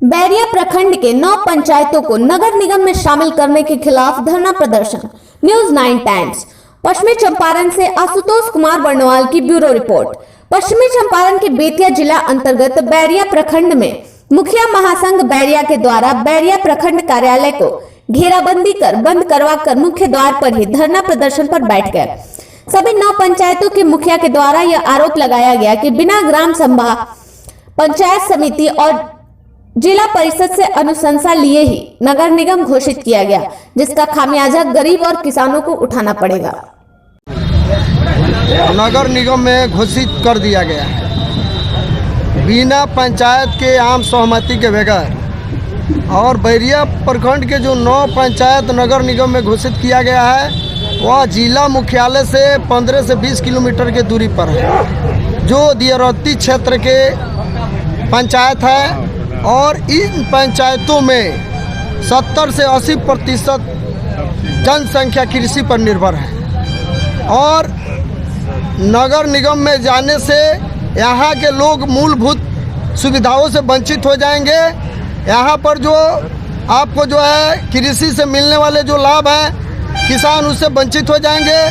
बैरिया प्रखंड के 9 पंचायतों को नगर निगम में शामिल करने के खिलाफ धरना प्रदर्शन। News 9 times. पश्चिमी चंपारण से आशुतोष कुमार बर्नवाल की ब्यूरो रिपोर्ट। पश्चिमी चंपारण के बेतिया जिला अंतर्गत बैरिया प्रखंड में मुखिया महासंघ बैरिया के द्वारा बैरिया प्रखंड कार्यालय को घेराबंदी कर बंद करवाकर मुख्य द्वार पर ही धरना प्रदर्शन पर बैठ गए। सभी 9 पंचायतों के मुखिया के द्वारा यह आरोप लगाया गया कि बिना ग्राम सभा, पंचायत समिति और जिला परिषद से अनुशंसा लिए ही नगर निगम घोषित किया गया, जिसका खामियाजा गरीब और किसानों को उठाना पड़ेगा। नगर निगम में घोषित कर दिया गया है बिना पंचायत के आम सहमति के बगैर, और बैरिया प्रखंड के जो 9 पंचायत नगर निगम में घोषित किया गया है वह जिला मुख्यालय से 15 से 20 किलोमीटर के दूरी पर है, जो दियरौती क्षेत्र के पंचायत है। और इन पंचायतों में 70 से 80% जनसंख्या कृषि पर निर्भर है, और नगर निगम में जाने से यहाँ के लोग मूलभूत सुविधाओं से वंचित हो जाएंगे। यहाँ पर जो आपको जो है कृषि से मिलने वाले जो लाभ हैं, किसान उससे वंचित हो जाएंगे।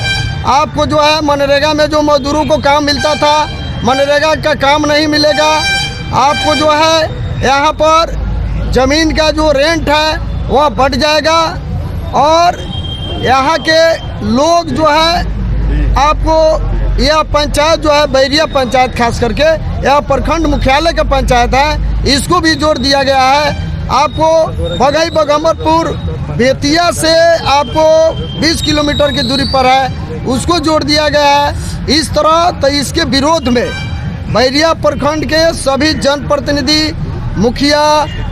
आपको जो है मनरेगा में जो मजदूरों को काम मिलता था, मनरेगा का काम नहीं मिलेगा। आपको जो है यहाँ पर ज़मीन का जो रेंट है वह बढ़ जाएगा, और यहाँ के लोग जो है आपको यह पंचायत जो है बैरिया पंचायत खास करके यह प्रखंड मुख्यालय का पंचायत है, इसको भी जोड़ दिया गया है। आपको बघई बगमरपुर बेतिया से आपको 20 किलोमीटर की दूरी पर है, उसको जोड़ दिया गया है। इस तरह तो इसके विरोध में बैरिया प्रखंड के सभी जनप्रतिनिधि, मुखिया,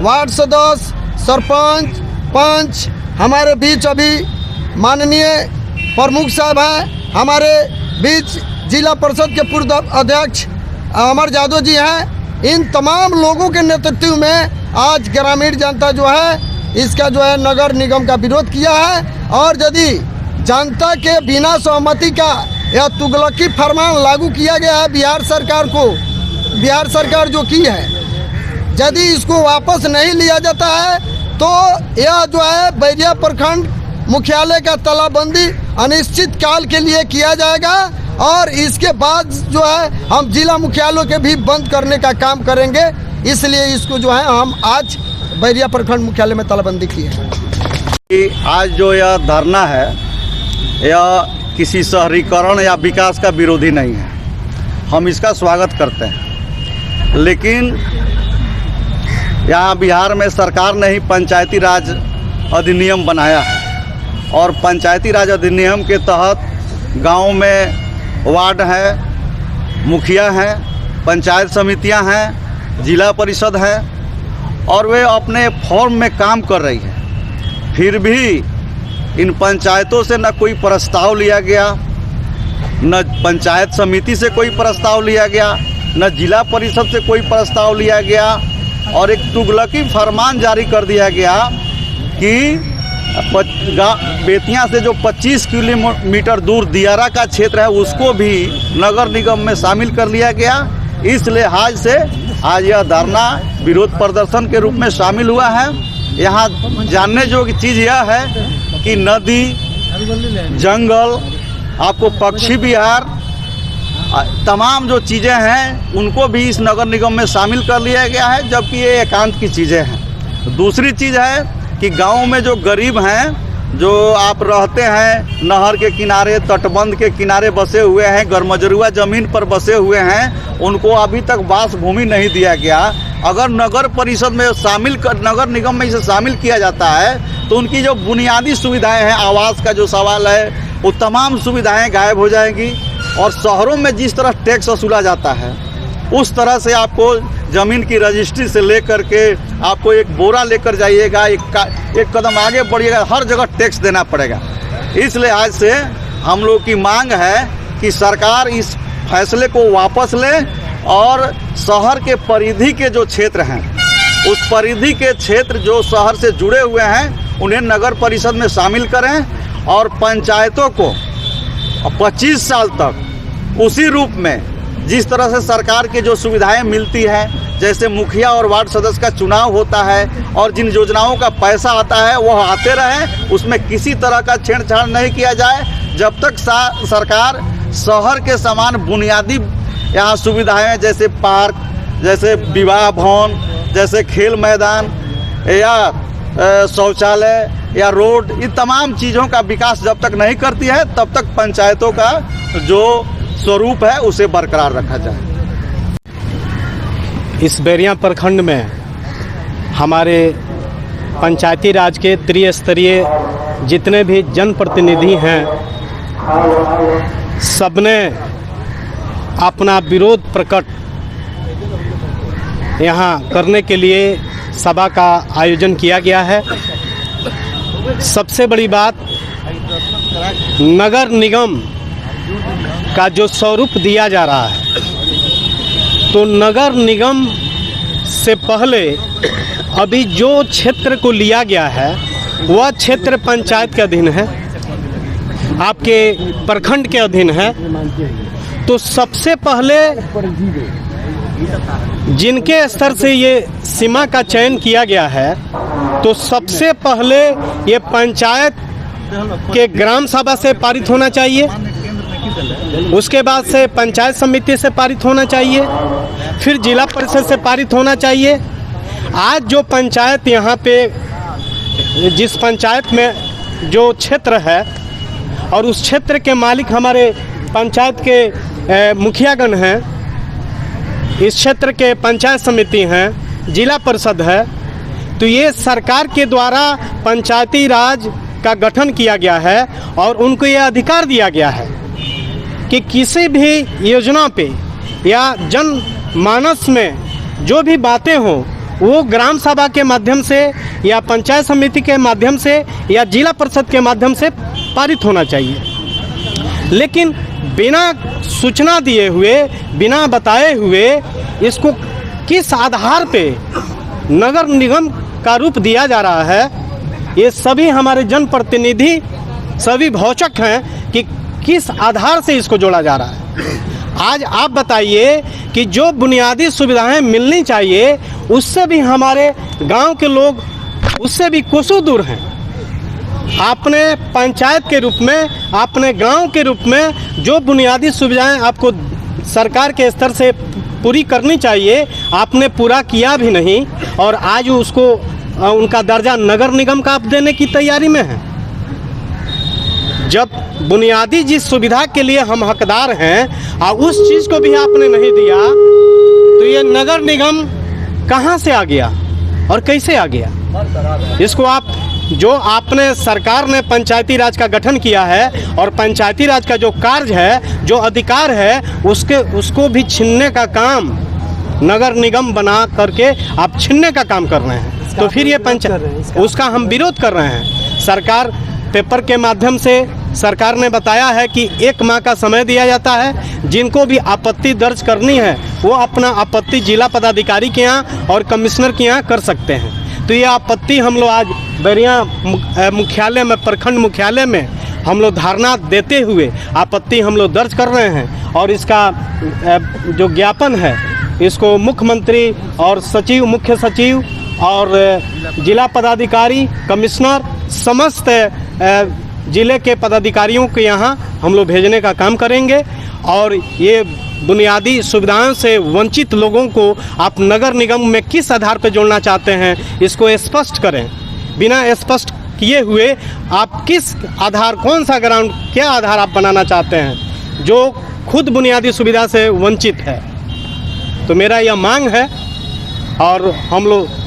वार्ड सदस्य, सरपंच, पंच हमारे बीच अभी माननीय प्रमुख साहब हैं, हमारे बीच जिला परिषद के पूर्व अध्यक्ष अमर यादव जी हैं। इन तमाम लोगों के नेतृत्व में आज ग्रामीण जनता जो है इसका जो है नगर निगम का विरोध किया है। और यदि जनता के बिना सहमति का यह तुगलकी फरमान लागू किया गया है बिहार सरकार को, बिहार सरकार जो की है, यदि इसको वापस नहीं लिया जाता है तो यह जो है बैरिया प्रखंड मुख्यालय का तालाबंदी अनिश्चित काल के लिए किया जाएगा, और इसके बाद जो है हम जिला मुख्यालयों के भी बंद करने का काम करेंगे। इसलिए इसको जो है हम आज बैरिया प्रखंड मुख्यालय में तालाबंदी की है। आज जो यह धरना है यह किसी शहरीकरण या विकास का विरोधी नहीं है, हम इसका स्वागत करते हैं। लेकिन यहाँ बिहार में सरकार ने ही पंचायती राज अधिनियम बनाया है, और पंचायती राज अधिनियम के तहत गांव में वार्ड है, मुखिया हैं, पंचायत समितियां हैं, जिला परिषद है, और वे अपने फॉर्म में काम कर रही है। फिर भी इन पंचायतों से न कोई प्रस्ताव लिया गया, न पंचायत समिति से कोई प्रस्ताव लिया गया, न जिला परिषद से कोई प्रस्ताव लिया गया, और एक तुगलकी फरमान जारी कर दिया गया कि बेतिया से जो 25 किलोमीटर दूर दियारा का क्षेत्र है उसको भी नगर निगम में शामिल कर लिया गया। इस लिहाज से आज यह धरना विरोध प्रदर्शन के रूप में शामिल हुआ है। यहाँ जानने योग्य चीज़ यह है कि नदी, जंगल, आपको पक्षी विहार, तमाम जो चीज़ें हैं उनको भी इस नगर निगम में शामिल कर लिया गया है, जबकि ये एकांत की चीज़ें हैं। दूसरी चीज़ है कि गांव में जो गरीब हैं, जो आप रहते हैं नहर के किनारे, तटबंध के किनारे बसे हुए हैं, गरमजरुआ ज़मीन पर बसे हुए हैं, उनको अभी तक वास भूमि नहीं दिया गया। अगर नगर परिषद में नगर निगम में इसे शामिल किया जाता है तो उनकी जो बुनियादी सुविधाएं हैं, आवास का जो सवाल है, वो तमाम सुविधाएं गायब हो जाएंगी। और शहरों में जिस तरह टैक्स वसूला जाता है उस तरह से आपको ज़मीन की रजिस्ट्री से लेकर के आपको एक बोरा लेकर जाइएगा, एक कदम आगे बढ़िएगा, हर जगह टैक्स देना पड़ेगा। इस लिहाज से हम लोग की मांग है कि सरकार इस फैसले को वापस ले, और शहर के परिधि के जो क्षेत्र हैं, उस परिधि के क्षेत्र जो शहर से जुड़े हुए हैं उन्हें नगर परिषद में शामिल करें, और पंचायतों को 25 साल तक उसी रूप में जिस तरह से सरकार की जो सुविधाएं मिलती है, जैसे मुखिया और वार्ड सदस्य का चुनाव होता है और जिन योजनाओं का पैसा आता है वह आते रहे, उसमें किसी तरह का छेड़छाड़ नहीं किया जाए। जब तक सरकार शहर के समान बुनियादी यहाँ सुविधाएं जैसे पार्क, जैसे विवाह भवन, जैसे खेल मैदान या शौचालय या रोड, इन तमाम चीज़ों का विकास जब तक नहीं करती है तब तक पंचायतों का जो स्वरूप है उसे बरकरार रखा जाए। इस बैरिया प्रखंड में हमारे पंचायती राज के त्रिस्तरीय जितने भी जनप्रतिनिधि हैं, सबने अपना विरोध प्रकट यहाँ करने के लिए सभा का आयोजन किया गया है। सबसे बड़ी बात, नगर निगम का जो स्वरूप दिया जा रहा है, तो नगर निगम से पहले अभी जो क्षेत्र को लिया गया है वह क्षेत्र पंचायत के अधीन है, आपके प्रखंड के अधीन है। तो सबसे पहले जिनके स्तर से ये सीमा का चयन किया गया है, तो सबसे पहले ये पंचायत के ग्राम सभा से पारित होना चाहिए, उसके बाद से पंचायत समिति से पारित होना चाहिए, फिर जिला परिषद से पारित होना चाहिए। आज जो पंचायत यहाँ पे, जिस पंचायत में जो क्षेत्र है और उस क्षेत्र के मालिक हमारे पंचायत के मुखियागण हैं, इस क्षेत्र के पंचायत समिति हैं, जिला परिषद है, तो ये सरकार के द्वारा पंचायती राज का गठन किया गया है और उनको ये अधिकार दिया गया है कि किसी भी योजना पे या जनमानस में जो भी बातें हों वो ग्राम सभा के माध्यम से या पंचायत समिति के माध्यम से या जिला परिषद के माध्यम से पारित होना चाहिए। लेकिन बिना सूचना दिए हुए, बिना बताए हुए इसको किस आधार पे नगर निगम का रूप दिया जा रहा है, ये सभी हमारे जनप्रतिनिधि सभी भौचक हैं कि किस आधार से इसको जोड़ा जा रहा है। आज आप बताइए कि जो बुनियादी सुविधाएं मिलनी चाहिए उससे भी हमारे गांव के लोग उससे भी कोसों दूर हैं। आपने पंचायत के रूप में, आपने गांव के रूप में जो बुनियादी सुविधाएं आपको सरकार के स्तर से पूरी करनी चाहिए, आपने पूरा किया भी नहीं और आज उसको उनका दर्जा नगर निगम का आप देने की तैयारी में है। जब बुनियादी जिस सुविधा के लिए हम हकदार हैं और उस चीज़ को भी आपने नहीं दिया, तो ये नगर निगम कहाँ से आ गया और कैसे आ गया? इसको आप, जो आपने सरकार ने पंचायती राज का गठन किया है और पंचायती राज का जो कार्य है, जो अधिकार है, उसको भी छीनने का काम नगर निगम बना करके आप छीनने का काम कर रहे हैं। तो फिर ये पंचायत, उसका हम विरोध कर रहे हैं। सरकार पेपर के माध्यम से सरकार ने बताया है कि 1 माह का समय दिया जाता है, जिनको भी आपत्ति दर्ज करनी है वो अपना आपत्ति जिला पदाधिकारी के यहाँ और कमिश्नर के यहाँ कर सकते हैं। तो ये आपत्ति हम लोग आज बैरिया मुख्यालय में, प्रखंड मुख्यालय में हम लोग धरना देते हुए आपत्ति हम लोग दर्ज कर रहे हैं और इसका जो ज्ञापन है इसको मुख्यमंत्री और सचिव, मुख्य सचिव और जिला पदाधिकारी, कमिश्नर, समस्त जिले के पदाधिकारियों के यहाँ हम लोग भेजने का काम करेंगे। और ये बुनियादी सुविधाओं से वंचित लोगों को आप नगर निगम में किस आधार पर जोड़ना चाहते हैं, इसको स्पष्ट करें। बिना स्पष्ट किए हुए आप किस आधार, कौन सा ग्राउंड, क्या आधार आप बनाना चाहते हैं जो खुद बुनियादी सुविधा से वंचित है? तो मेरा यह मांग है और हम लोग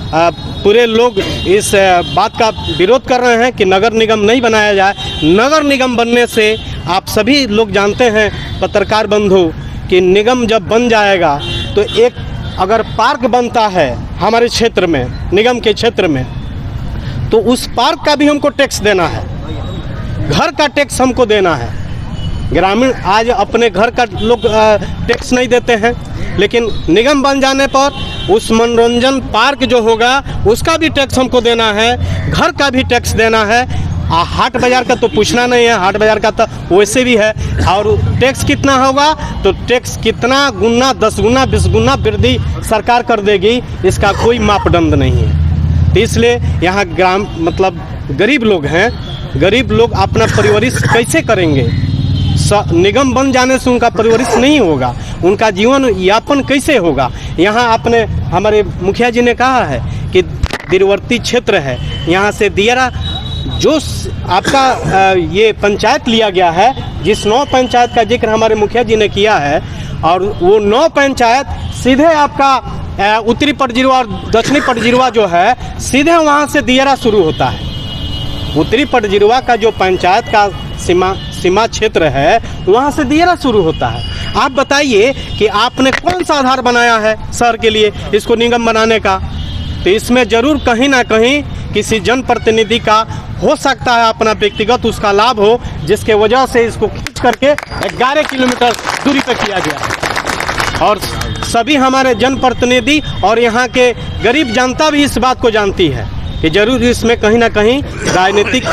पूरे लोग इस बात का विरोध कर रहे हैं कि नगर निगम नहीं बनाया जाए। नगर निगम बनने से आप सभी लोग जानते हैं, पत्रकार बंधु, कि निगम जब बन जाएगा तो एक अगर पार्क बनता है हमारे क्षेत्र में, निगम के क्षेत्र में, तो उस पार्क का भी हमको टैक्स देना है, घर का टैक्स हमको देना है। ग्रामीण आज अपने घर का लोग टैक्स नहीं देते हैं, लेकिन निगम बन जाने पर उस मनोरंजन पार्क जो होगा उसका भी टैक्स हमको देना है, घर का भी टैक्स देना है। हाट बाज़ार का तो पूछना नहीं है, हाट बाज़ार का तो वैसे भी है। और टैक्स कितना होगा, तो टैक्स कितना गुना, 10 गुना 20 गुना वृद्धि सरकार कर देगी, इसका कोई मापदंड नहीं है। तो इसलिए यहाँ ग्राम मतलब गरीब लोग हैं, गरीब लोग अपना परवरिश कैसे करेंगे? निगम बन जाने से उनका परवरिश नहीं होगा, उनका जीवन यापन कैसे होगा? यहाँ अपने हमारे मुखिया जी ने कहा है कि तीरवर्ती क्षेत्र है, यहाँ से दियरा जो आपका ये पंचायत लिया गया है, जिस 9 पंचायत का जिक्र हमारे मुखिया जी ने किया है, और वो 9 पंचायत सीधे आपका उत्तरी पटजिरवा और दक्षिणी पटजिरवा जो है, सीधे वहाँ से दियरा शुरू होता है। उत्तरी पटजिरवा का जो पंचायत का सीमा क्षेत्र है, वहाँ से दियरा शुरू होता है। आप बताइए कि आपने कौन सा आधार बनाया है शहर के लिए इसको निगम बनाने का? तो इसमें जरूर कहीं ना कहीं किसी जनप्रतिनिधि का हो सकता है अपना व्यक्तिगत उसका लाभ हो, जिसके वजह से इसको खींच करके 11 किलोमीटर दूरी पर किया गया। और सभी हमारे जनप्रतिनिधि और यहाँ के गरीब जनता भी इस बात को जानती है कि जरूर इसमें कहीं ना कहीं राजनीतिक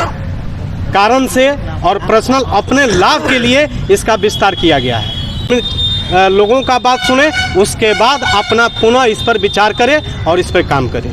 कारण से और पर्सनल अपने लाभ के लिए इसका विस्तार किया गया है। लोगों का बात सुने, उसके बाद अपना पुनः इस पर विचार करें और इस पर काम करें।